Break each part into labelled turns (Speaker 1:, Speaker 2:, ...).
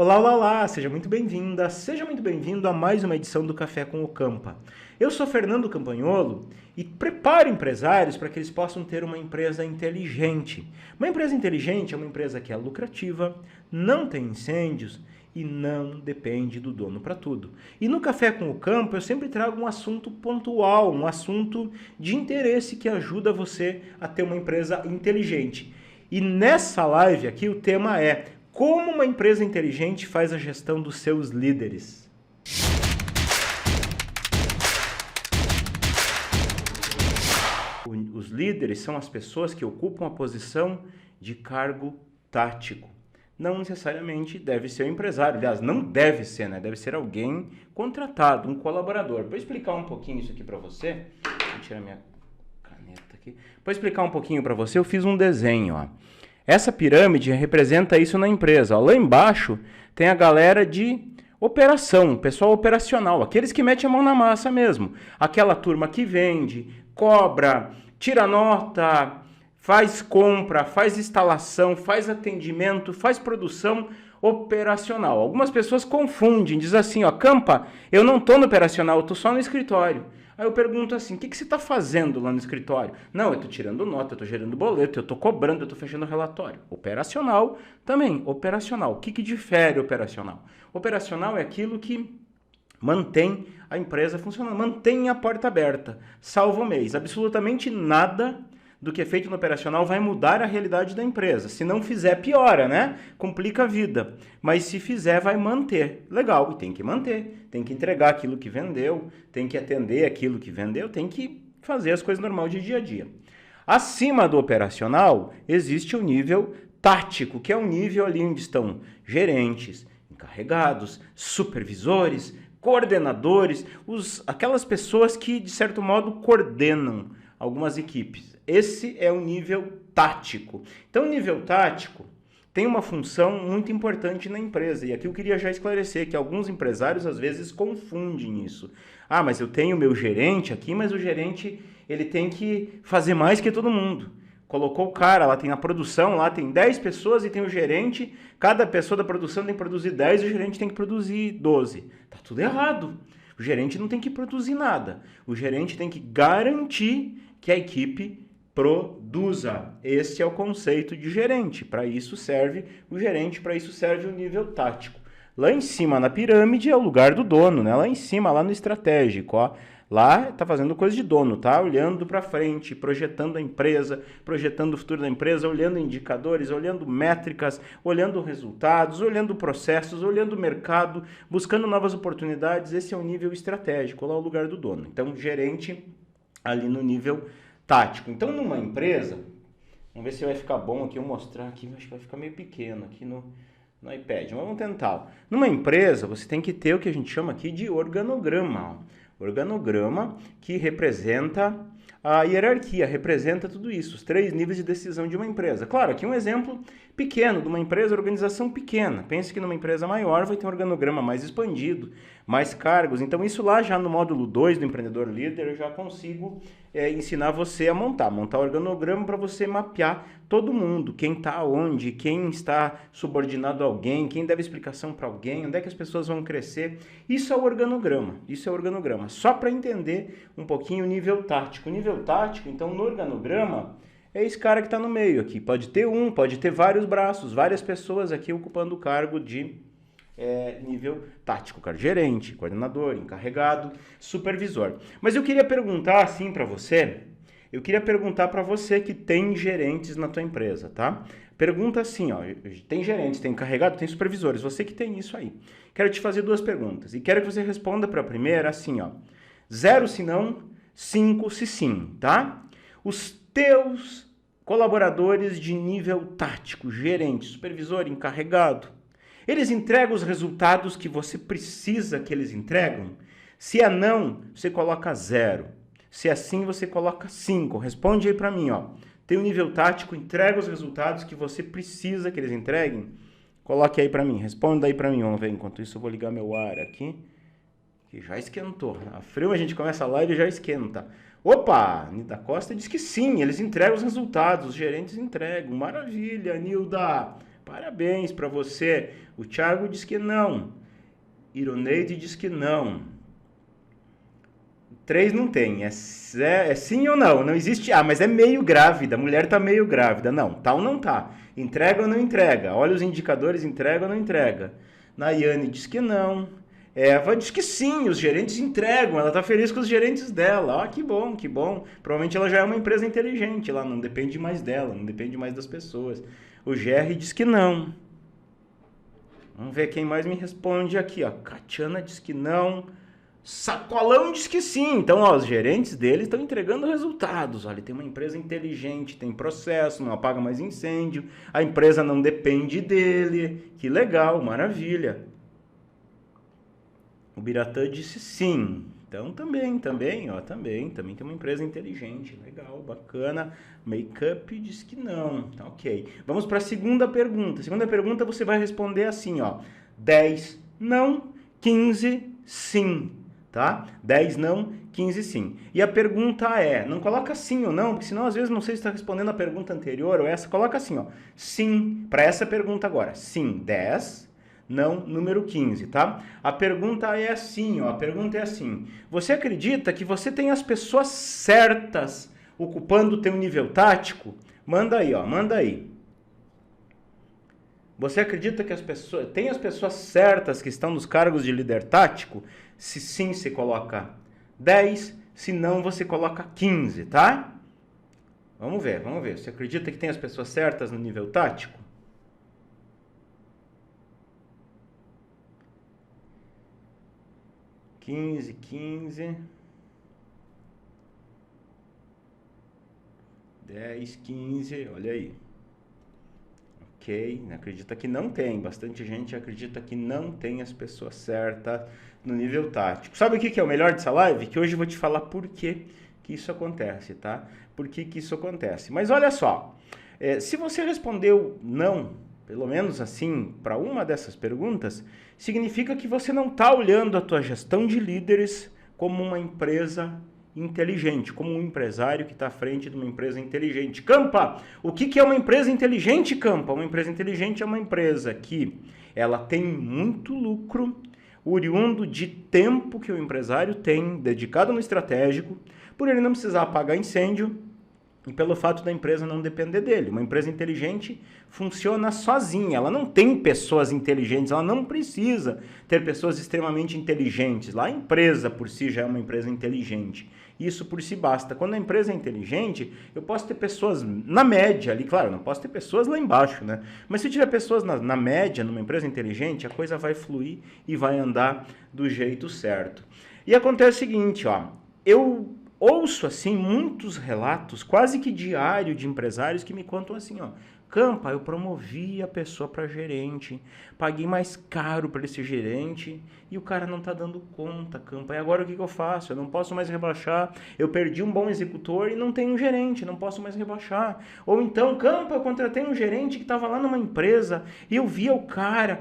Speaker 1: Olá, olá, olá! Seja muito bem-vinda, seja muito bem-vindo a mais uma edição do Café com o Campa. Eu sou Fernando Campagnolo e preparo empresários para que eles possam ter uma empresa inteligente. Uma empresa inteligente é uma empresa que é lucrativa, não tem incêndios e não depende do dono para tudo. E no Café com o Campo eu sempre trago um assunto pontual, um assunto de interesse que ajuda você a ter uma empresa inteligente. E nessa live aqui o tema é: como uma empresa inteligente faz a gestão dos seus líderes? Os líderes são as pessoas que ocupam a posição de cargo tático. Não necessariamente deve ser o empresário, aliás, não deve ser, né? Deve ser alguém contratado, um colaborador. Para explicar um pouquinho isso aqui para você, vou tirar minha caneta aqui. Para explicar um pouquinho para você, eu fiz um desenho, ó. Essa pirâmide representa isso na empresa. Lá embaixo tem a galera de operação, pessoal operacional, aqueles que metem a mão na massa mesmo. Aquela turma que vende, cobra, tira nota, faz compra, faz instalação, faz atendimento, faz produção operacional. Algumas pessoas confundem, dizem assim, ó, Campa, eu não estou no operacional, eu estou só no escritório. Aí eu pergunto assim, o que você está fazendo lá no escritório? Não, eu estou tirando nota, eu estou gerando boleto, eu estou cobrando, eu estou fechando relatório. Operacional também, operacional. O que difere operacional? Operacional é aquilo que mantém a empresa funcionando, mantém a porta aberta, salva o mês. Absolutamente nada do que é feito no operacional vai mudar a realidade da empresa. Se não fizer, piora, né? Complica a vida. Mas se fizer, vai manter. Legal, e tem que manter. Tem que entregar aquilo que vendeu, tem que atender aquilo que vendeu, tem que fazer as coisas normais de dia a dia. Acima do operacional, existe o nível tático, que é um nível ali onde estão gerentes, encarregados, supervisores, coordenadores, aquelas pessoas que, de certo modo, coordenam algumas equipes. Esse é o nível tático. Então, o nível tático tem uma função muito importante na empresa. E aqui eu queria já esclarecer que alguns empresários às vezes confundem isso. Ah, mas eu tenho meu gerente aqui, mas o gerente ele tem que fazer mais que todo mundo. Colocou o cara, lá tem a produção, lá tem 10 pessoas e tem o gerente. Cada pessoa da produção tem que produzir 10 e o gerente tem que produzir 12. Tá tudo errado. O gerente não tem que produzir nada. O gerente tem que garantir que a equipe produza. Este é o conceito de gerente. Para isso serve o gerente, para isso serve o nível tático. Lá em cima na pirâmide é o lugar do dono, né? Lá em cima, lá no estratégico, ó. Lá tá fazendo coisa de dono, tá? Olhando para frente, projetando a empresa, projetando o futuro da empresa, olhando indicadores, olhando métricas, olhando resultados, olhando processos, olhando o mercado, buscando novas oportunidades. Esse é o nível estratégico, lá é o lugar do dono. Então, gerente ali no nível tático. Então, numa empresa, vamos ver se vai ficar bom aqui eu mostrar aqui, acho que vai ficar meio pequeno aqui no iPad, mas vamos tentar. Numa empresa, você tem que ter o que a gente chama aqui de organograma, ó. Organograma que representa a hierarquia, representa tudo isso, os 3 níveis de decisão de uma empresa. Claro, aqui um exemplo pequeno de uma empresa, organização pequena. Pense que numa empresa maior vai ter um organograma mais expandido, mais cargos. Então isso lá já no módulo 2 do Empreendedor Líder eu já consigo ensinar você a montar o organograma para você mapear todo mundo, quem está onde, quem está subordinado a alguém, quem deve explicação para alguém, onde é que as pessoas vão crescer. Isso é o organograma, Só para entender um pouquinho o nível tático. O nível tático, então, no organograma, é esse cara que está no meio aqui. Pode ter pode ter vários braços, várias pessoas aqui ocupando o cargo de nível tático, cara, gerente, coordenador, encarregado, supervisor. Mas eu queria perguntar assim para você, que tem gerentes na tua empresa, tá? Pergunta assim, ó, tem gerentes, tem encarregado, tem supervisores, você que tem isso aí. Quero te fazer 2 perguntas e quero que você responda para a primeira assim, ó, 0 se não, 5 se sim, tá? Os teus colaboradores de nível tático, gerente, supervisor, encarregado, eles entregam os resultados que você precisa que eles entregam? Se é não, você coloca 0. Se é sim, você coloca 5. Responde aí para mim, ó. Tem um nível tático, entrega os resultados que você precisa que eles entreguem? Coloque aí para mim, responda aí para mim. Vamos ver, enquanto isso eu vou ligar meu ar aqui, que já esquentou. A frio a gente começa a live e já esquenta. Opa, Nilda Costa diz que sim, eles entregam os resultados, os gerentes entregam. Maravilha, Nilda. Parabéns para você. O Thiago diz que não. Ironeide diz que não. 3 não tem. É sim ou não? Não existe. Ah, mas é meio grávida. A mulher tá meio grávida. Não, tá ou não tá? Entrega ou não entrega? Olha os indicadores, entrega ou não entrega? Nayane diz que não. Eva diz que sim, os gerentes entregam. Ela tá feliz com os gerentes dela. Ah, que bom, que bom. Provavelmente ela já é uma empresa inteligente. Ela não depende mais dela, não depende mais das pessoas. O Jerry diz que não. Vamos ver quem mais me responde aqui, ó. Catiana diz que não. Sacolão diz que sim. Então, ó, os gerentes deles estão entregando resultados. Olha, tem uma empresa inteligente, tem processo, não apaga mais incêndio. A empresa não depende dele. Que legal, maravilha. O Biratã disse sim. Então, também tem uma empresa inteligente. Legal, bacana. Makeup diz que não. Tá, ok. Vamos para a segunda pergunta. A segunda pergunta você vai responder assim, ó. 10 não, 15 sim. Tá? 10 não, 15 sim. E a pergunta é, não coloca sim ou não, porque senão às vezes não sei se está respondendo a pergunta anterior ou essa. Coloca assim, ó. Sim, para essa pergunta agora. Sim, 10. Não, número 15, tá? A pergunta é assim, ó. A pergunta é assim. Você acredita que você tem as pessoas certas ocupando o teu nível tático? Manda aí, ó. Manda aí. Você acredita que tem as pessoas certas que estão nos cargos de líder tático? Se sim, você coloca 10. Se não, você coloca 15, tá? Vamos ver, vamos ver. Você acredita que tem as pessoas certas no nível tático? quinze, 10, 15, olha aí. Ok, acredita que não tem. Bastante gente acredita que não tem as pessoas certas no nível tático. Sabe o que é o melhor dessa live? Que hoje eu vou te falar por que isso acontece, tá? Por que isso acontece. Mas olha só, se você respondeu não, pelo menos assim, para uma dessas perguntas, significa que você não está olhando a tua gestão de líderes como uma empresa inteligente, como um empresário que está à frente de uma empresa inteligente. Campa, o que é uma empresa inteligente, Campa? Uma empresa inteligente é uma empresa que ela tem muito lucro, oriundo de tempo que o empresário tem dedicado no estratégico, por ele não precisar apagar incêndio, e pelo fato da empresa não depender dele. Uma empresa inteligente funciona sozinha, ela não tem pessoas inteligentes, ela não precisa ter pessoas extremamente inteligentes. Lá a empresa por si já é uma empresa inteligente. Isso por si basta. Quando a empresa é inteligente, eu posso ter pessoas na média ali, claro, não posso ter pessoas lá embaixo, né? Mas se tiver pessoas na média, numa empresa inteligente, a coisa vai fluir e vai andar do jeito certo. E acontece o seguinte, ó, eu ouço assim muitos relatos, quase que diário, de empresários que me contam assim, ó, Campa, eu promovi a pessoa para gerente, paguei mais caro para esse gerente e o cara não está dando conta, Campa. E agora o que eu faço? Eu não posso mais rebaixar. Eu perdi um bom executor e não tenho um gerente, não posso mais rebaixar. Ou então, Campa, eu contratei um gerente que estava lá numa empresa e eu via o cara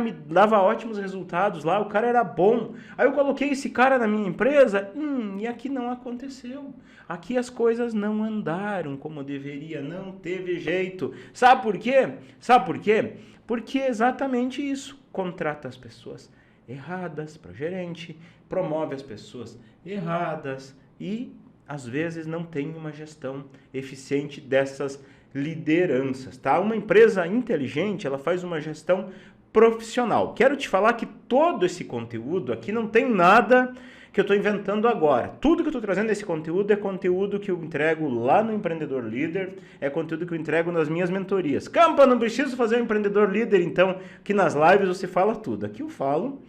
Speaker 1: me dava ótimos resultados lá, o cara era bom. Aí eu coloquei esse cara na minha empresa, e aqui não aconteceu. Aqui as coisas não andaram como deveria, não teve jeito. Sabe por quê? Sabe por quê? Porque é exatamente isso. Contrata as pessoas erradas para o gerente, promove as pessoas erradas e, às vezes, não tem uma gestão eficiente dessas lideranças, tá? Uma empresa inteligente, ela faz uma gestão profissional. Quero te falar que todo esse conteúdo aqui não tem nada que eu estou inventando agora. Tudo que eu estou trazendo nesse conteúdo é conteúdo que eu entrego lá no Empreendedor Líder, é conteúdo que eu entrego nas minhas mentorias. Campa, não preciso fazer um Empreendedor Líder, então, que nas lives você fala tudo. Aqui eu falo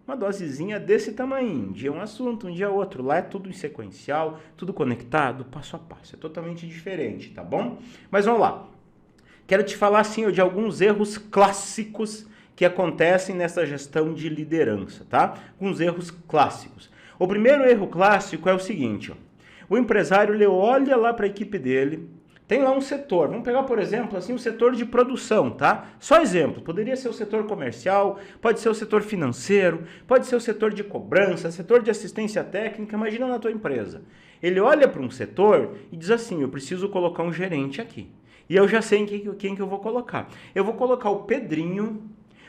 Speaker 1: uma dosezinha desse tamanho. Um dia um assunto, um dia outro. Lá é tudo em sequencial, tudo conectado, passo a passo. É totalmente diferente, tá bom? Mas vamos lá. Quero te falar, assim, de alguns erros clássicos que acontecem nessa gestão de liderança, tá? Alguns erros clássicos. O primeiro erro clássico é o seguinte, ó. O empresário, ele olha lá para a equipe dele, tem lá um setor, vamos pegar, por exemplo, assim, o setor de produção, tá? Só exemplo, poderia ser o setor comercial, pode ser o setor financeiro, pode ser o setor de cobrança, setor de assistência técnica, imagina na tua empresa. Ele olha para um setor e diz assim, eu preciso colocar um gerente aqui. E eu já sei em quem que eu vou colocar. Eu vou colocar o Pedrinho,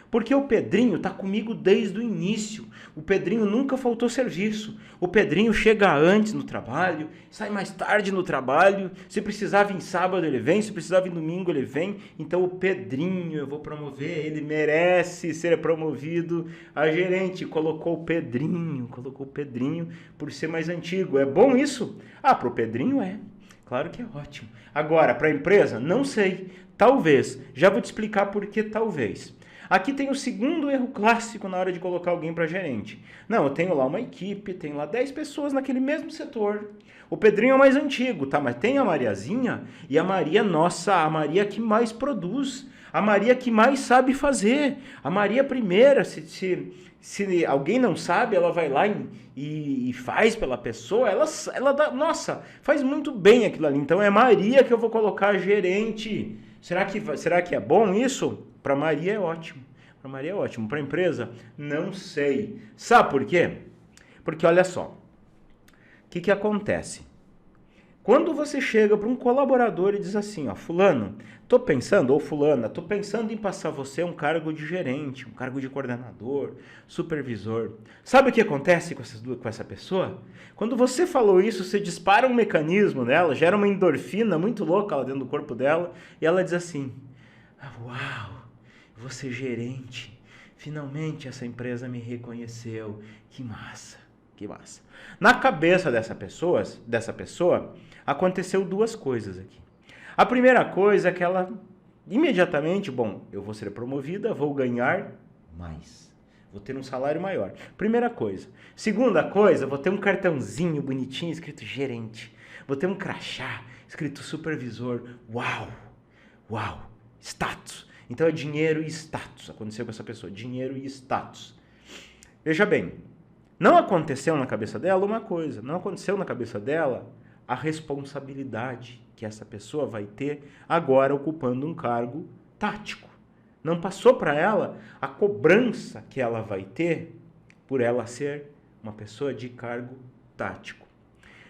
Speaker 1: porque o Pedrinho está comigo desde o início. O Pedrinho nunca faltou serviço. O Pedrinho chega antes no trabalho, sai mais tarde no trabalho. Se precisar vir sábado, ele vem. Se precisar vir domingo, ele vem. Então o Pedrinho, eu vou promover. Ele merece ser promovido a gerente. Colocou o Pedrinho por ser mais antigo. É bom isso? Ah, para o Pedrinho é. Claro que é ótimo. Agora, para a empresa, não sei. Talvez. Já vou te explicar por que talvez. Aqui tem o segundo erro clássico na hora de colocar alguém para gerente. Não, eu tenho lá uma equipe, tenho lá 10 pessoas naquele mesmo setor. O Pedrinho é o mais antigo, tá? Mas tem a Mariazinha e a Maria, nossa, a Maria que mais produz. A Maria que mais sabe fazer. A Maria primeira, se alguém não sabe, ela vai lá e faz pela pessoa. Ela dá, nossa, faz muito bem aquilo ali. Então é Maria que eu vou colocar gerente. Será que é bom isso? Para Maria é ótimo. Para Maria é ótimo. Para a empresa, não sei. Sabe por quê? Porque olha só. O que acontece? Quando você chega para um colaborador e diz assim, ó, fulano, tô pensando, ou fulana, tô pensando em passar você um cargo de gerente, um cargo de coordenador, supervisor. Sabe o que acontece com essa pessoa? Quando você falou isso, você dispara um mecanismo nela, gera uma endorfina muito louca lá dentro do corpo dela, e ela diz assim, uau, vou ser gerente, finalmente essa empresa me reconheceu, que massa, que massa. Na cabeça dessa pessoa, aconteceu duas coisas aqui. A primeira coisa é que ela imediatamente, bom, eu vou ser promovida, vou ganhar mais, vou ter um salário maior. Primeira coisa. Segunda coisa, vou ter um cartãozinho bonitinho escrito gerente, vou ter um crachá escrito supervisor, uau, uau, status. Então é dinheiro e status. Aconteceu com essa pessoa, dinheiro e status. Veja bem, não aconteceu na cabeça dela uma coisa, não aconteceu na cabeça dela a responsabilidade que essa pessoa vai ter agora ocupando um cargo tático. Não passou para ela a cobrança que ela vai ter por ela ser uma pessoa de cargo tático.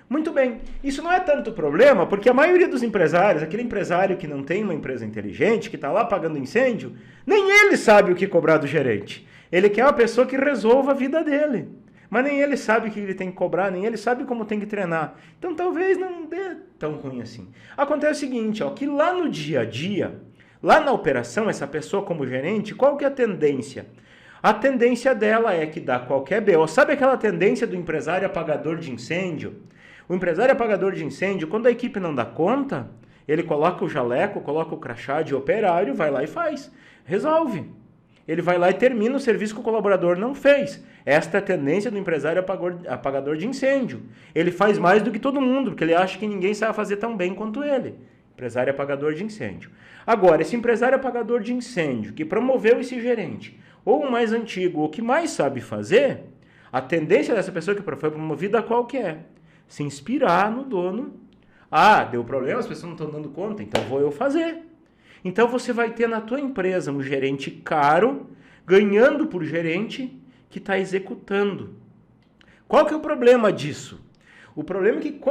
Speaker 1: Muito bem, isso não é tanto problema, porque a maioria dos empresários, aquele empresário que não tem uma empresa inteligente, que está lá apagando incêndio, nem ele sabe o que cobrar do gerente. Ele quer uma pessoa que resolva a vida dele. Mas nem ele sabe o que ele tem que cobrar, nem ele sabe como tem que treinar. Então talvez não dê tão ruim assim. Acontece o seguinte, ó, que lá no dia a dia, lá na operação, essa pessoa como gerente, qual que é a tendência? A tendência dela é que dá qualquer BO. Sabe aquela tendência do empresário apagador de incêndio? O empresário apagador de incêndio, quando a equipe não dá conta, ele coloca o jaleco, coloca o crachá de operário, vai lá e faz. Resolve. Ele vai lá e termina o serviço que o colaborador não fez. Esta é a tendência do empresário apagador de incêndio. Ele faz mais do que todo mundo, porque ele acha que ninguém sabe fazer tão bem quanto ele. Empresário apagador de incêndio. Agora, esse empresário apagador de incêndio que promoveu esse gerente, ou o mais antigo, ou que mais sabe fazer, a tendência dessa pessoa que foi promovida qual que é? Se inspirar no dono. Ah, deu problema, as pessoas não estão dando conta, então vou eu fazer. Então você vai ter na tua empresa um gerente caro, ganhando por gerente que está executando. Qual que é o problema disso? O problema é que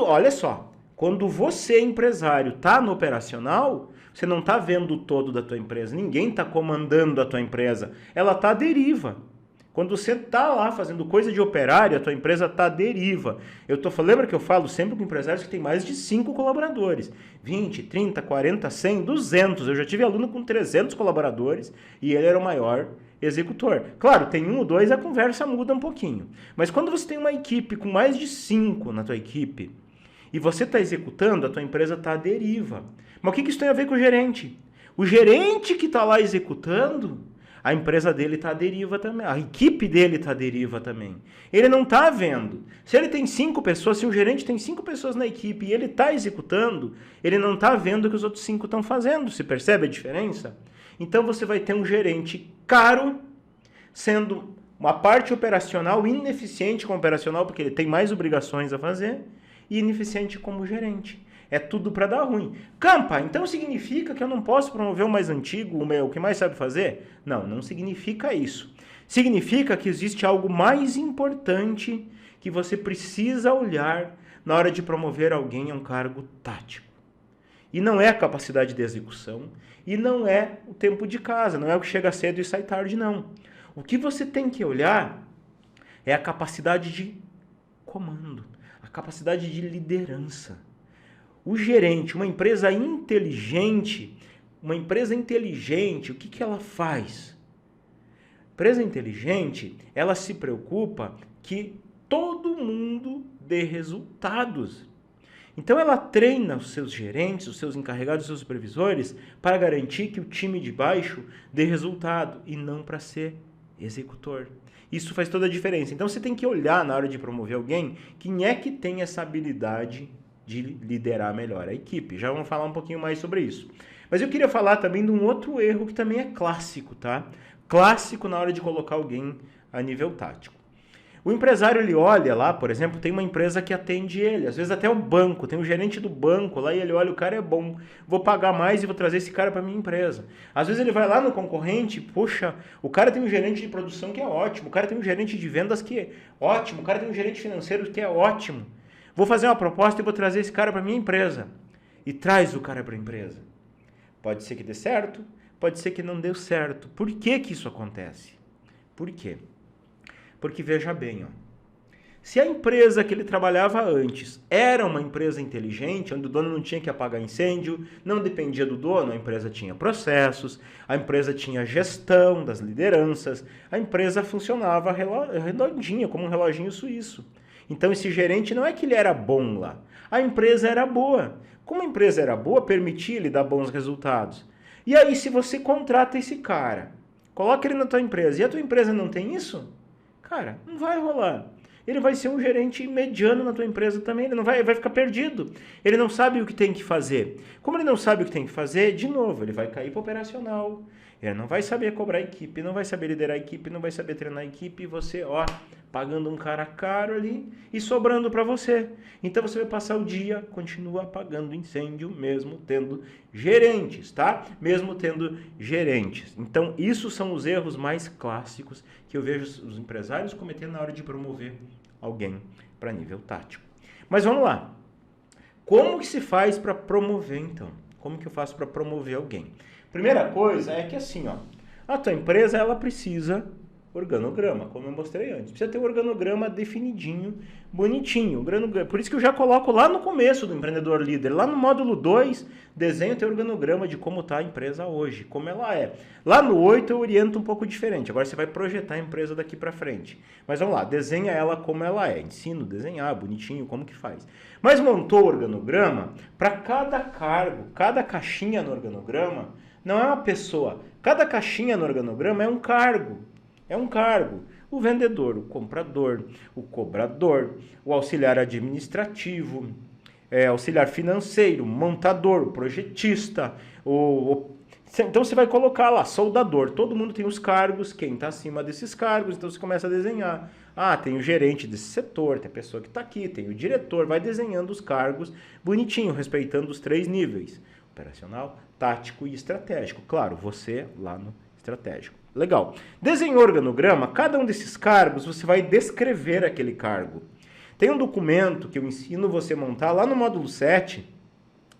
Speaker 1: olha só, quando você, empresário, está no operacional, você não está vendo o todo da tua empresa, ninguém está comandando a tua empresa, ela está à deriva. Quando você está lá fazendo coisa de operário, a tua empresa está à deriva. Lembra que eu falo sempre com empresários que tem mais de 5 colaboradores. 20, 30, 40, 100, 200. Eu já tive aluno com 300 colaboradores e ele era o maior executor. Claro, tem 1 ou 2, a conversa muda um pouquinho. Mas quando você tem uma equipe com mais de 5 na tua equipe e você está executando, a tua empresa está à deriva. Mas o que isso tem a ver com o gerente? O gerente que está lá executando, a empresa dele está à deriva também, a equipe dele está à deriva também. Ele não está vendo. Se ele tem 5 pessoas, se o gerente tem 5 pessoas na equipe e ele está executando, ele não está vendo o que os outros 5 estão fazendo. Você percebe a diferença? Então você vai ter um gerente caro, sendo uma parte operacional ineficiente como operacional, porque ele tem mais obrigações a fazer, e ineficiente como gerente. É tudo para dar ruim. Campa, então significa que eu não posso promover o mais antigo, o que mais sabe fazer? Não, não significa isso. Significa que existe algo mais importante que você precisa olhar na hora de promover alguém a um cargo tático. E não é a capacidade de execução, e não é o tempo de casa, não é o que chega cedo e sai tarde, não. O que você tem que olhar é a capacidade de comando, a capacidade de liderança. O gerente, uma empresa inteligente, o que ela faz? Empresa inteligente, ela se preocupa que todo mundo dê resultados. Então ela treina os seus gerentes, os seus encarregados, os seus supervisores para garantir que o time de baixo dê resultado e não para ser executor. Isso faz toda a diferença. Então você tem que olhar na hora de promover alguém quem é que tem essa habilidade de liderar melhor a equipe. Já vamos falar um pouquinho mais sobre isso. Mas eu queria falar também de um outro erro que também é clássico, tá? Clássico na hora de colocar alguém a nível tático. O empresário, ele olha lá, por exemplo, tem uma empresa que atende ele, às vezes até o banco, tem o gerente do banco lá e ele olha, o cara é bom, vou pagar mais e vou trazer esse cara para minha empresa. Às vezes ele vai lá no concorrente, puxa, o cara tem um gerente de produção que é ótimo, o cara tem um gerente de vendas que é ótimo, o cara tem um gerente financeiro que é ótimo. Vou fazer uma proposta e vou trazer esse cara para minha empresa. E traz o cara para a empresa. Pode ser que dê certo, pode ser que não dê certo. Por que que isso acontece? Por quê? Porque veja bem, ó, se a empresa que ele trabalhava antes era uma empresa inteligente, onde o dono não tinha que apagar incêndio, não dependia do dono, a empresa tinha processos, a empresa tinha gestão das lideranças, a empresa funcionava redondinha, como um reloginho suíço. Então esse gerente não é que ele era bom lá, a empresa era boa. Como a empresa era boa, permitia ele dar bons resultados. E aí se você contrata esse cara, coloca ele na tua empresa e a tua empresa não tem isso, cara, não vai rolar. Ele vai ser um gerente mediano na tua empresa também, ele não vai ficar perdido. Ele não sabe o que tem que fazer. Como ele não sabe o que tem que fazer, de novo, ele vai cair para o operacional. Ele não vai saber cobrar a equipe, não vai saber liderar a equipe, não vai saber treinar a equipe, e você, ó, pagando um cara caro ali e sobrando para você. Então você vai passar o dia, continua apagando incêndio, mesmo tendo gerentes, tá? Mesmo tendo gerentes. Então, isso são os erros mais clássicos que eu vejo os empresários cometendo na hora de promover alguém para nível tático. Mas vamos lá. Como que se faz para promover, então? Como que eu faço para promover alguém? Primeira coisa é que assim, ó, a tua empresa ela precisa organograma, como eu mostrei antes. Precisa ter um organograma definidinho, bonitinho. Por isso que eu já coloco lá no começo do Empreendedor Líder, lá no módulo 2, desenho teu organograma de como está a empresa hoje, como ela é. Lá no 8 eu oriento um pouco diferente. Agora você vai projetar a empresa daqui para frente. Mas vamos lá, desenha ela como ela é. Ensino a desenhar bonitinho, como que faz. Mas montou o organograma, para cada cargo, cada caixinha no organograma, não é uma pessoa. Cada caixinha no organograma é um cargo. É um cargo. O vendedor, o comprador, o cobrador, o auxiliar administrativo, auxiliar financeiro, montador, o projetista, Então você vai colocar lá, soldador. Todo mundo tem os cargos, quem está acima desses cargos, então você começa a desenhar. Ah, tem o gerente desse setor, tem a pessoa que está aqui, tem o diretor, vai desenhando os cargos bonitinho, respeitando os 3 níveis. Operacional, tático e estratégico. Claro, você lá no estratégico. Legal. Desenhou o organograma, cada um desses cargos você vai descrever aquele cargo. Tem um documento que eu ensino você a montar lá no módulo 7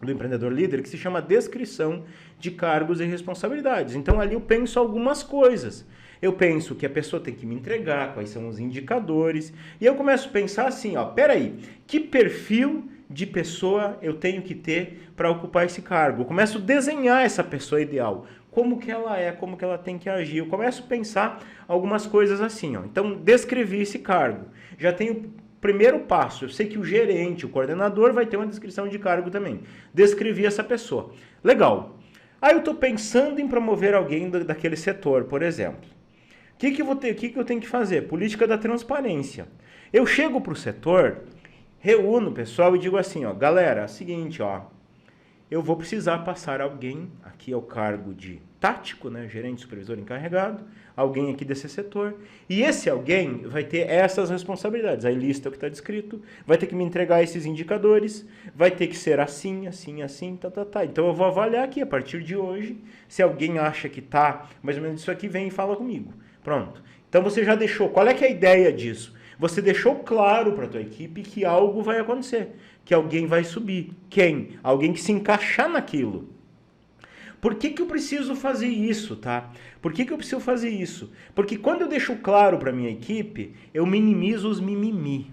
Speaker 1: do Empreendedor Líder que se chama Descrição de Cargos e Responsabilidades. Então ali eu penso algumas coisas. Eu penso que a pessoa tem que me entregar, quais são os indicadores, e eu começo a pensar assim, ó, peraí, que perfil de pessoa eu tenho que ter para ocupar esse cargo? Eu começo a desenhar essa pessoa ideal, como que ela é, como que ela tem que agir. Eu começo a pensar algumas coisas assim, ó. Então, descrevi esse cargo. Já tenho primeiro passo, eu sei que o gerente, o coordenador vai ter uma descrição de cargo também. Descrevi essa pessoa. Legal. Aí eu estou pensando em promover alguém daquele setor, por exemplo. O que eu tenho que fazer? Política da transparência. Eu chego para o setor, reúno o pessoal e digo assim, ó, galera, é o seguinte, ó, eu vou precisar passar alguém, aqui é o cargo de tático, né, gerente, supervisor, encarregado, alguém aqui desse setor, e esse alguém vai ter essas responsabilidades, aí lista o que está descrito, vai ter que me entregar esses indicadores, vai ter que ser assim, assim, assim, tá. Então eu vou avaliar aqui, a partir de hoje, se alguém acha que tá mais ou menos isso aqui, vem e fala comigo. Pronto. Então você já deixou, qual é que é a ideia disso? Você deixou claro para a tua equipe que algo vai acontecer, que alguém vai subir. Quem? Alguém que se encaixar naquilo. Por que eu preciso fazer isso, tá? Por que eu preciso fazer isso? Porque quando eu deixo claro para minha equipe, eu minimizo os mimimi.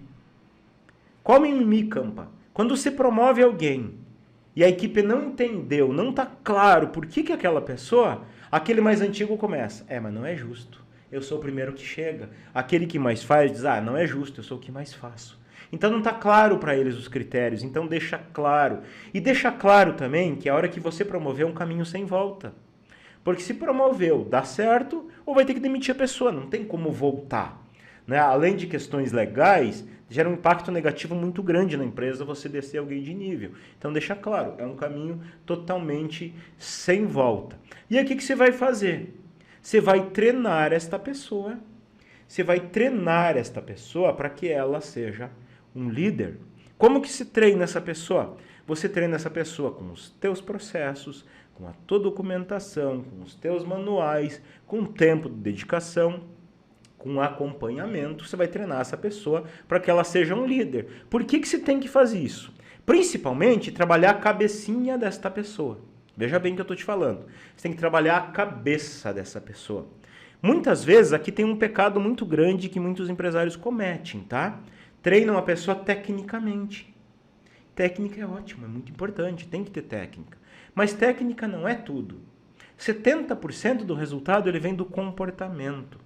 Speaker 1: Qual mimimi, Campa? Quando você promove alguém e a equipe não entendeu, não está claro por que aquela pessoa, aquele mais antigo começa. Mas não é justo. Eu sou o primeiro que chega. Aquele que mais faz diz, não é justo, eu sou o que mais faço. Então não está claro para eles os critérios, então deixa claro. E deixa claro também que a hora que você promover é um caminho sem volta. Porque se promoveu, dá certo, ou vai ter que demitir a pessoa, não tem como voltar. Né? Além de questões legais, gera um impacto negativo muito grande na empresa você descer alguém de nível. Então deixa claro, é um caminho totalmente sem volta. E aí o que você vai fazer? Você vai treinar esta pessoa. Você vai treinar esta pessoa para que ela seja um líder. Como que se treina essa pessoa? Você treina essa pessoa com os teus processos, com a tua documentação, com os teus manuais, com tempo de dedicação, com acompanhamento. Você vai treinar essa pessoa para que ela seja um líder. Por que você tem que fazer isso? Principalmente trabalhar a cabecinha desta pessoa. Veja bem o que eu estou te falando. Você tem que trabalhar a cabeça dessa pessoa. Muitas vezes aqui tem um pecado muito grande que muitos empresários cometem, tá? Treinam a pessoa tecnicamente. Técnica é ótimo, é muito importante, tem que ter técnica. Mas técnica não é tudo. 70% do resultado ele vem do comportamento.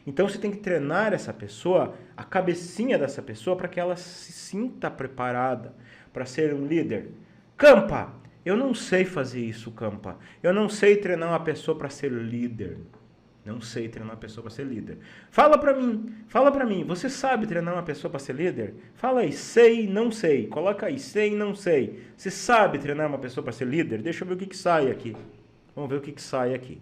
Speaker 1: Então você tem que treinar essa pessoa, a cabecinha dessa pessoa, para que ela se sinta preparada para ser um líder. Campa, eu não sei fazer isso, Campa. Eu não sei treinar uma pessoa para ser líder. Não sei treinar uma pessoa para ser líder. Fala para mim. Você sabe treinar uma pessoa para ser líder? Fala aí, sei, não sei. Coloca aí, sei, não sei. Você sabe treinar uma pessoa para ser líder? Deixa eu ver o que sai aqui. Vamos ver o que sai aqui.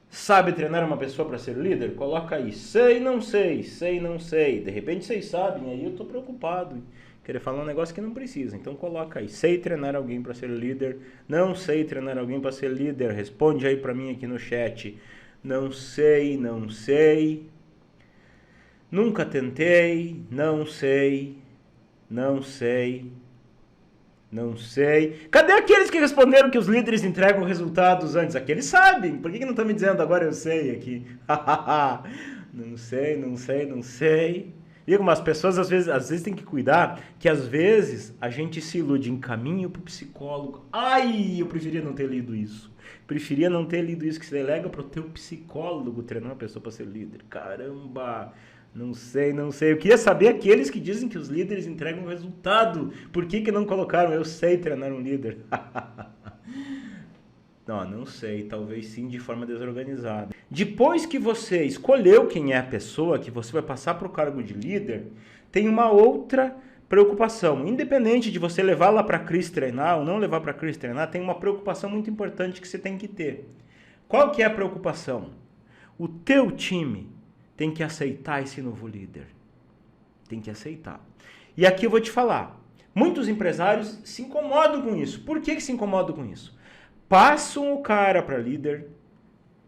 Speaker 1: Sabe treinar uma pessoa para ser líder? Coloca aí, sei, não sei, sei, não sei. De repente vocês sabem, aí eu estou preocupado. Querer falar um negócio que não precisa. Então coloca aí, sei treinar alguém para ser líder. Não sei treinar alguém para ser líder. Responde aí para mim aqui no chat. Não sei, não sei. Nunca tentei, não sei. Não sei. Não sei. Cadê aqueles que responderam que os líderes entregam resultados antes? Aqueles sabem. Por que não estão me dizendo agora eu sei aqui? Não sei, não sei, não sei. Digo, mas as pessoas às vezes tem que cuidar que às vezes a gente se ilude em caminho para o psicólogo. Ai, eu preferia não ter lido isso. Preferia não ter lido isso, que se delega para o teu psicólogo treinar uma pessoa para ser líder. Caramba, não sei, não sei. Eu queria saber aqueles que dizem que os líderes entregam resultado. Por que não colocaram eu sei treinar um líder? Não sei, talvez sim de forma desorganizada. Depois que você escolheu quem é a pessoa que você vai passar para o cargo de líder, tem uma outra preocupação. Independente de você levá-la para a Cris treinar ou não levar para a Cris treinar, tem uma preocupação muito importante que você tem que ter. Qual que é a preocupação? O teu time tem que aceitar esse novo líder. Tem que aceitar. E aqui eu vou te falar. Muitos empresários se incomodam com isso. Por que se incomodam com isso? Passam o cara para líder,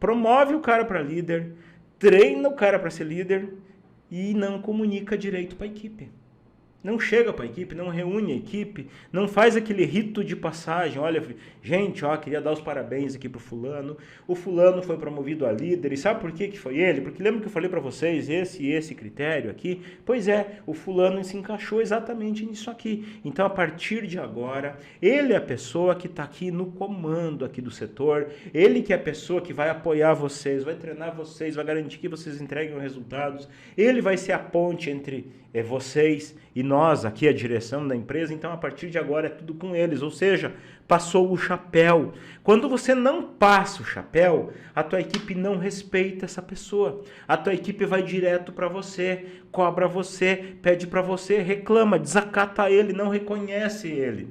Speaker 1: promove o cara para líder, treina o cara para ser líder e não comunica direito para a equipe. Não chega para a equipe, não reúne a equipe, não faz aquele rito de passagem. Olha, gente, queria dar os parabéns aqui pro fulano. O fulano foi promovido a líder. E sabe por que foi ele? Porque lembra que eu falei para vocês esse critério aqui? Pois é, o fulano se encaixou exatamente nisso aqui. Então, a partir de agora, ele é a pessoa que está aqui no comando aqui do setor. Ele que é a pessoa que vai apoiar vocês, vai treinar vocês, vai garantir que vocês entreguem resultados. Ele vai ser a ponte entre vocês e nós, aqui a direção da empresa. Então a partir de agora é tudo com eles, ou seja, passou o chapéu. Quando você não passa o chapéu, a tua equipe não respeita essa pessoa, a tua equipe vai direto para você, cobra você, pede para você, reclama, desacata ele, não reconhece ele.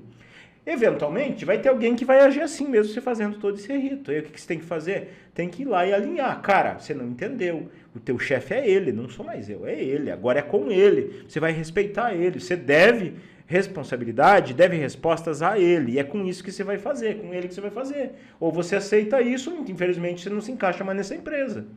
Speaker 1: Eventualmente vai ter alguém que vai agir assim mesmo, você fazendo todo esse rito. Aí o que você tem que fazer? Tem que ir lá e alinhar. Cara, você não entendeu. O teu chefe é ele, não sou mais eu, é ele. Agora é com ele. Você vai respeitar ele. Você deve responsabilidade, deve respostas a ele. E é com isso que você vai fazer, com ele que você vai fazer. Ou você aceita isso, infelizmente você não se encaixa mais nessa empresa.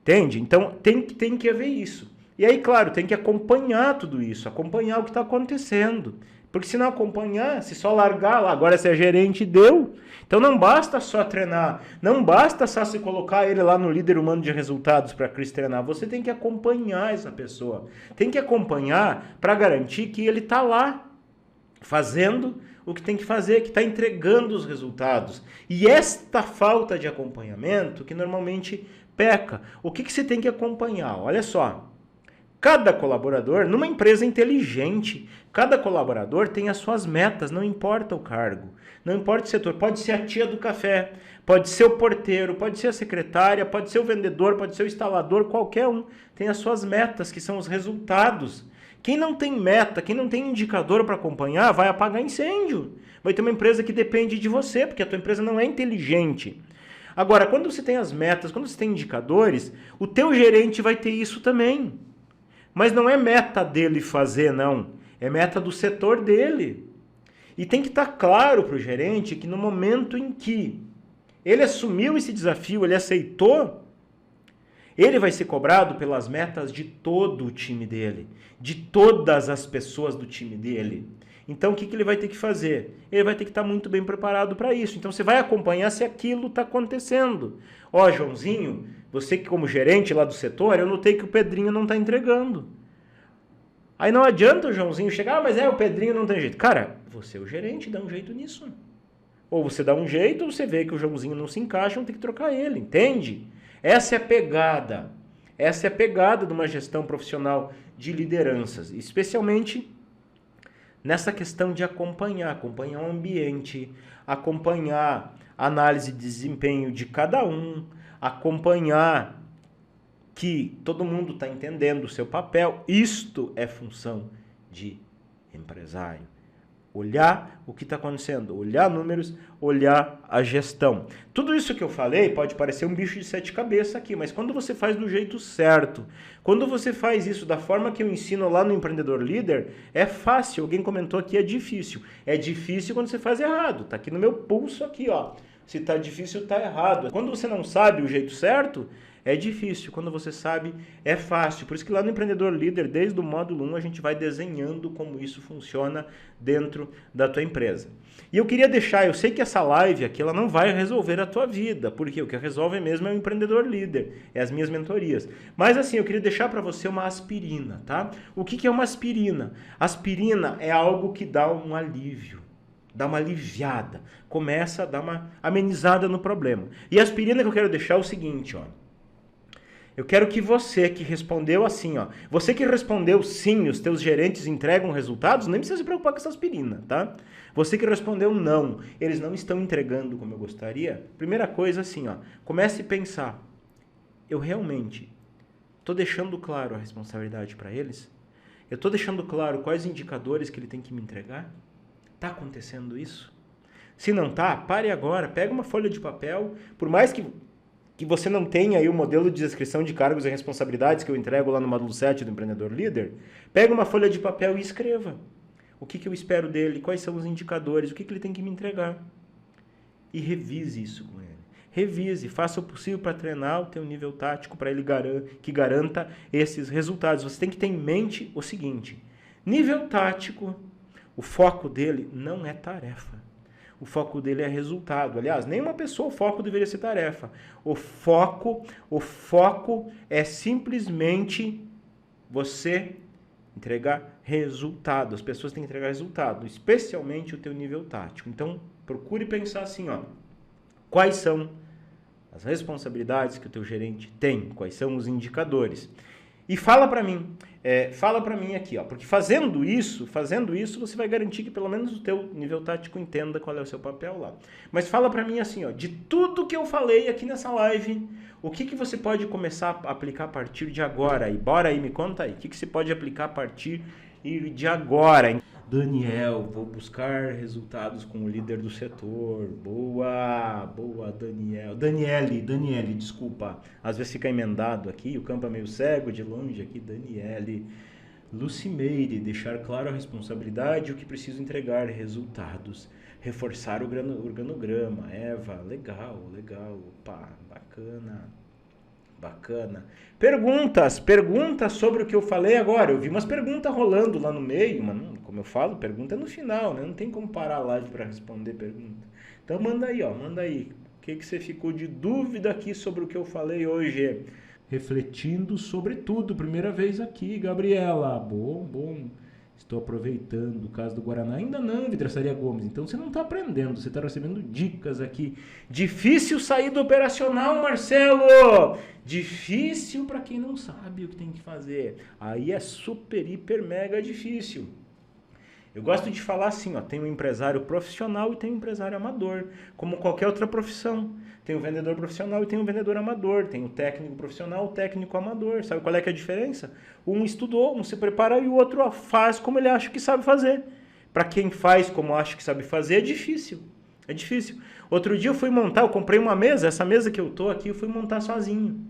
Speaker 1: Entende? Então tem que haver isso. E aí, claro, tem que acompanhar tudo isso, acompanhar o que está acontecendo. Porque se não acompanhar, se só largar lá, agora você é gerente, deu. Então não basta só treinar, não basta só se colocar ele lá no líder humano de resultados para Cris treinar. Você tem que acompanhar essa pessoa. Tem que acompanhar para garantir que ele está lá fazendo o que tem que fazer, que está entregando os resultados. E esta falta de acompanhamento que normalmente peca. O que você tem que acompanhar? Olha só. Cada colaborador, numa empresa inteligente, cada colaborador tem as suas metas, não importa o cargo, não importa o setor. Pode ser a tia do café, pode ser o porteiro, pode ser a secretária, pode ser o vendedor, pode ser o instalador, qualquer um tem as suas metas, que são os resultados. Quem não tem meta, quem não tem indicador para acompanhar, vai apagar incêndio. Vai ter uma empresa que depende de você, porque a tua empresa não é inteligente. Agora, quando você tem as metas, quando você tem indicadores, o teu gerente vai ter isso também. Mas não é meta dele fazer, não. É meta do setor dele. E tem que estar claro para o gerente que no momento em que ele assumiu esse desafio, ele aceitou, ele vai ser cobrado pelas metas de todo o time dele, de todas as pessoas do time dele. Então, o que ele vai ter que fazer? Ele vai ter que estar muito bem preparado para isso. Então, você vai acompanhar se aquilo está acontecendo. Ó, Joãozinho, você que como gerente lá do setor, eu notei que o Pedrinho não está entregando. Aí não adianta o Joãozinho chegar, mas o Pedrinho não tem jeito. Cara, você é o gerente, dá um jeito nisso. Ou você dá um jeito, ou você vê que o Joãozinho não se encaixa, não tem que trocar ele, entende? Essa é a pegada. Essa é a pegada de uma gestão profissional de lideranças, especialmente nessa questão de acompanhar o ambiente, acompanhar a análise de desempenho de cada um, acompanhar que todo mundo está entendendo o seu papel. Isto é função de empresário. Olhar o que está acontecendo, olhar números, olhar a gestão. Tudo isso que eu falei pode parecer um bicho de 7 cabeças aqui, mas quando você faz do jeito certo, quando você faz isso da forma que eu ensino lá no Empreendedor Líder, é fácil. Alguém comentou aqui, é difícil. É difícil quando você faz errado. Está aqui no meu pulso aqui, ó. Se está difícil, está errado. Quando você não sabe o jeito certo, é difícil. Quando você sabe, é fácil. Por isso que lá no Empreendedor Líder, desde o módulo 1, a gente vai desenhando como isso funciona dentro da tua empresa. E eu queria deixar, eu sei que essa live aqui, ela não vai resolver a tua vida, porque o que resolve mesmo é o Empreendedor Líder, é as minhas mentorias. Mas assim, eu queria deixar para você uma aspirina, tá? O que é uma aspirina? Aspirina é algo que dá um alívio. Dá uma aliviada. Começa a dar uma amenizada no problema. E a aspirina que eu quero deixar é o seguinte, ó. Eu quero que você que respondeu assim, ó, você que respondeu sim, os teus gerentes entregam resultados, nem precisa se preocupar com essa aspirina, tá? Você que respondeu não, eles não estão entregando como eu gostaria. Primeira coisa assim, ó, comece a pensar, eu realmente estou deixando claro a responsabilidade para eles? Eu estou deixando claro quais indicadores que ele tem que me entregar? Está acontecendo isso? Se não está, pare agora, pega uma folha de papel, por mais que você não tenha aí o modelo de descrição de cargos e responsabilidades que eu entrego lá no módulo 7 do Empreendedor Líder, pega uma folha de papel e escreva. O que eu espero dele, quais são os indicadores, o que ele tem que me entregar. E revise isso com ele. Revise, faça o possível para treinar o teu nível tático, para ele que garanta esses resultados. Você tem que ter em mente o seguinte, nível tático, o foco dele não é tarefa. O foco dele é resultado. Aliás, nenhuma pessoa o foco deveria ser tarefa. O foco é simplesmente você entregar resultado. As pessoas têm que entregar resultado, especialmente o teu nível tático. Então, procure pensar assim, ó. Quais são as responsabilidades que o teu gerente tem? Quais são os indicadores? E fala para mim aqui, ó, porque fazendo isso, você vai garantir que pelo menos o teu nível tático entenda qual é o seu papel lá. Mas fala para mim assim, ó, de tudo que eu falei aqui nessa live, o que você pode começar a aplicar a partir de agora? E bora aí, me conta aí, o que você pode aplicar a partir de agora? Daniel, vou buscar resultados com o líder do setor. Boa, Daniel. Daniele, desculpa. Às vezes fica emendado aqui, o campo é meio cego de longe aqui. Daniele. Lucimeire, deixar claro a responsabilidade e o que preciso entregar, resultados. Reforçar o organograma. Eva, legal. Opa, bacana. Bacana. Perguntas sobre o que eu falei agora. Eu vi umas perguntas rolando lá no meio, mas não, como eu falo, pergunta é no final, né? Não tem como parar a live para responder pergunta. Então manda aí, ó, manda aí. O que você ficou de dúvida aqui sobre o que eu falei hoje? Refletindo sobre tudo, primeira vez aqui, Gabriela. Bom. Estou aproveitando o caso do Guaraná. Ainda não, Vidraçaria Gomes. Então você não está aprendendo, você está recebendo dicas aqui. Difícil sair do operacional, Marcelo! Difícil para quem não sabe o que tem que fazer. Aí é super, hiper, mega difícil. Eu gosto de falar assim, ó, tem um empresário profissional e tem um empresário amador, como qualquer outra profissão. Tem um vendedor profissional e tem um vendedor amador, tem um técnico profissional, o técnico amador. Sabe qual é que é a diferença? Um estudou, um se prepara e o outro faz como ele acha que sabe fazer. Para quem faz como acha que sabe fazer é difícil. É difícil. Outro dia eu comprei uma mesa, essa mesa que eu tô aqui eu fui montar sozinho.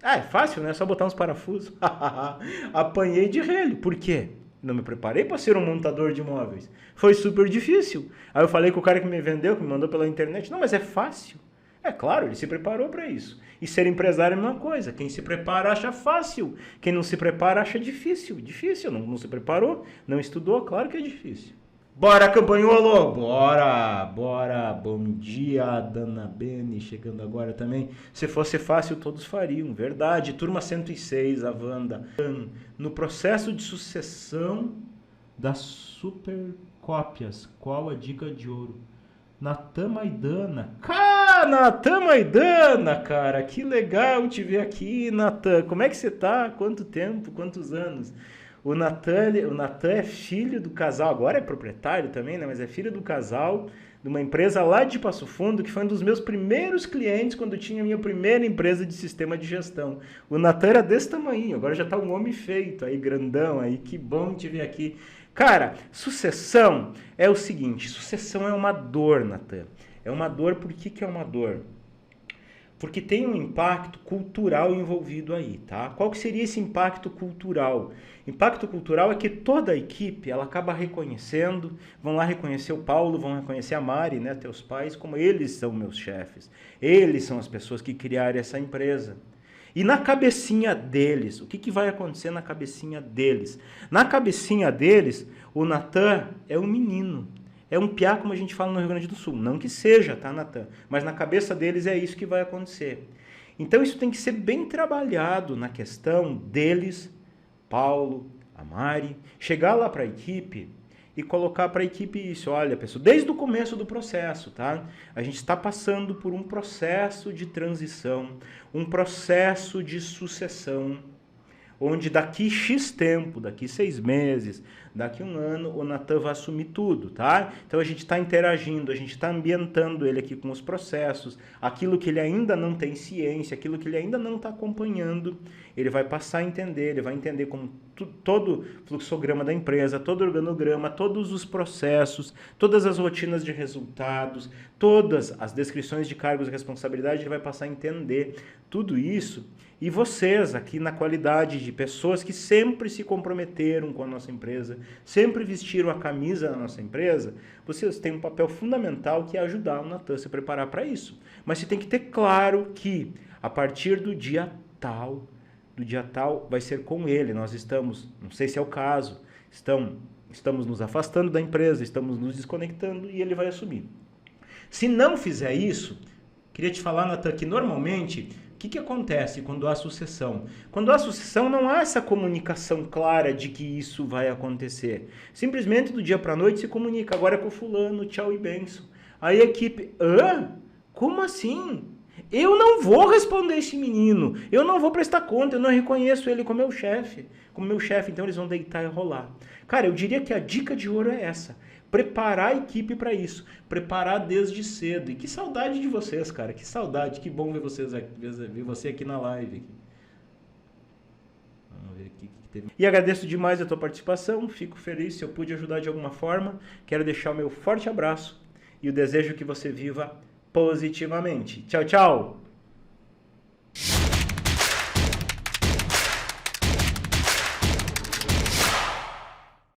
Speaker 1: Ah, é fácil, né? É só botar uns parafusos. Apanhei de relho. Por quê? Não me preparei para ser um montador de móveis. Foi super difícil. Aí eu falei com o cara que me vendeu, que me mandou pela internet. Não, mas é fácil. É claro, ele se preparou para isso. E ser empresário é a mesma coisa. Quem se prepara acha fácil. Quem não se prepara acha difícil. Difícil, não se preparou, não estudou, claro que é difícil. Bora, campanholo! Bora! Bom dia, Dana Beni, chegando agora também. Se fosse fácil, todos fariam, verdade. Turma 106, a Wanda. No processo de sucessão das supercópias, qual a dica de ouro? Natan Maidana. Natan Maidana, cara. Que legal te ver aqui, Natan. Como é que você tá? Quanto tempo? Quantos anos? O Natan é filho do casal, agora é proprietário também, né? Mas é filho do casal de uma empresa lá de Passo Fundo, que foi um dos meus primeiros clientes quando eu tinha a minha primeira empresa de sistema de gestão. O Natan era desse tamanho, agora já tá um homem feito aí, grandão aí. Que bom te ver aqui. Cara, sucessão é o seguinte, sucessão é uma dor, Natan. É uma dor, por que é uma dor? Porque tem um impacto cultural envolvido aí, tá? Qual que seria esse impacto cultural? Impacto cultural é que toda a equipe, ela acaba reconhecendo, vão lá reconhecer o Paulo, vão reconhecer a Mari, né, teus pais, como eles são meus chefes. Eles são as pessoas que criaram essa empresa. E na cabecinha deles, o que vai acontecer na cabecinha deles? Na cabecinha deles, o Natan é um menino. É um piá, como a gente fala no Rio Grande do Sul. Não que seja, tá, Natan? Mas na cabeça deles é isso que vai acontecer. Então isso tem que ser bem trabalhado na questão deles, Paulo, a Mari, chegar lá para a equipe e colocar para a equipe isso. Olha, pessoal, desde o começo do processo, tá? A gente está passando por um processo de transição, um processo de sucessão, onde daqui X tempo, daqui 6 meses, daqui 1 ano, o Natan vai assumir tudo, tá? Então a gente está interagindo, a gente está ambientando ele aqui com os processos, aquilo que ele ainda não tem ciência, aquilo que ele ainda não está acompanhando, ele vai passar a entender, ele vai entender como todo o fluxograma da empresa, todo o organograma, todos os processos, todas as rotinas de resultados, todas as descrições de cargos e responsabilidade, ele vai passar a entender tudo isso. E vocês aqui na qualidade de pessoas que sempre se comprometeram com a nossa empresa, sempre vestiram a camisa da nossa empresa, vocês têm um papel fundamental que é ajudar o Natan a se preparar para isso. Mas você tem que ter claro que a partir do dia tal vai ser com ele. Nós estamos, não sei se é o caso, estamos nos afastando da empresa, estamos nos desconectando e ele vai assumir. Se não fizer isso, queria te falar, Natan, que normalmente o que acontece quando há sucessão? Quando há sucessão, não há essa comunicação clara de que isso vai acontecer. Simplesmente do dia para a noite se comunica, agora é com fulano, tchau e benção. Aí a equipe, como assim? Eu não vou responder esse menino, eu não vou prestar conta, eu não reconheço ele como meu chefe, então eles vão deitar e rolar. Cara, eu diria que a dica de ouro é essa. Preparar a equipe para isso. Preparar desde cedo. E que saudade de vocês, cara. Que saudade. Que bom ver você aqui na live. Vamos ver aqui o que teve. E agradeço demais a tua participação. Fico feliz se eu pude ajudar de alguma forma. Quero deixar o meu forte abraço e o desejo que você viva positivamente. Tchau, tchau!